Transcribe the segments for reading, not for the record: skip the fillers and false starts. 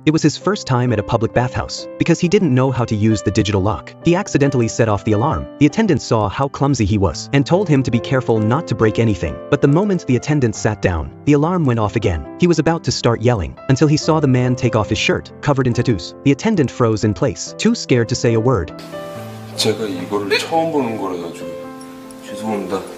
It was his first time at a public bathhouse. Because he didn't know how to use the digital lock, he accidentally set off the alarm. The attendant saw how clumsy he was and told him to be careful not to break anything. But the moment the attendant sat down, the alarm went off again. He was about to start yelling until he saw the man take off his shirt, covered in tattoos. The attendant froze in place, too scared to say a word. 제가 이거를 처음 보는 거라 가지고 죄송합니다.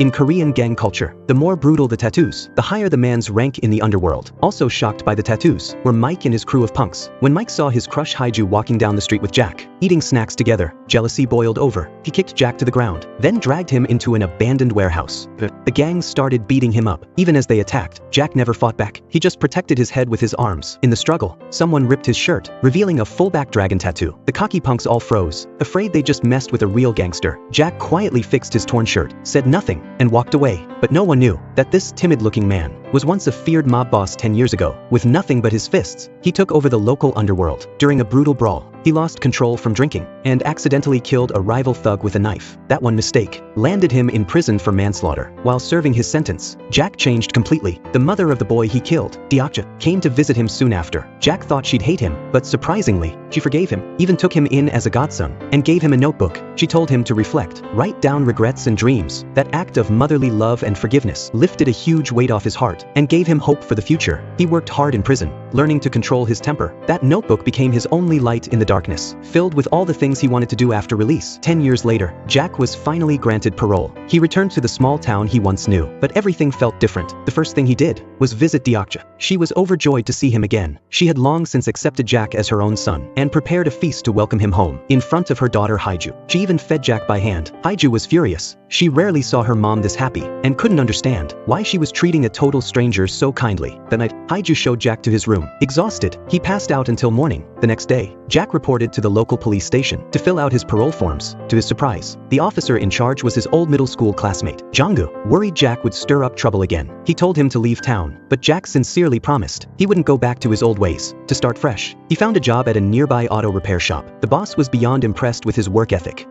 In Korean gang culture, the more brutal the tattoos, the higher the man's rank in the underworld. Also shocked by the tattoos were Mike and his crew of punks. When Mike saw his crush Haiju walking down the street with Jack, eating snacks together, jealousy boiled over. He kicked Jack to the ground, then dragged him into an abandoned warehouse. The gang started beating him up. Even as they attacked, Jack never fought back. He just protected his head with his arms. In the struggle, someone ripped his shirt, revealing a full-back dragon tattoo. The cocky punks all froze, afraid they just messed with a real gangster. Jack quietly fixed his torn shirt, said nothing, and walked away. But no one knew that this timid-looking man was once a feared mob boss 10 years ago. With nothing but his fists, he took over the local underworld. During a brutal brawl, he lost control from drinking and accidentally killed a rival thug with a knife. That one mistake landed him in prison for manslaughter. While serving his sentence, Jack changed completely. The mother of the boy he killed, Deokja, came to visit him soon after. Jack thought she'd hate him, but surprisingly, she forgave him, even took him in as a godson, and gave him a notebook. She told him to reflect, write down regrets and dreams. That act of motherly love and forgiveness lifted a huge weight off his heart and gave him hope for the future. He worked hard in prison, learning to control his temper. That notebook became his only light in the darkness, filled with all the things he wanted to do after release. 10 years later, Jack was finally granted parole. He returned to the small town he once knew, but everything felt different. The first thing he did was visit Deokja. She was overjoyed to see him again. She had long since accepted Jack as her own son and prepared a feast to welcome him home in front of her daughter Haiju. She even fed Jack by hand. Haiju was furious. She rarely saw her mom this happy and couldn't understand why she was treating a total stranger so kindly. That night, Haiju showed Jack to his room. Exhausted, he passed out until morning. The next day, Jack reported to the local police station to fill out his parole forms. To his surprise, the officer in charge was his old middle school classmate, Jonggu. Worried Jack would stir up trouble again, he told him to leave town, but Jack sincerely promised he wouldn't go back to his old ways. To start fresh, he found a job at a nearby auto repair shop. The boss was beyond impressed with his work ethic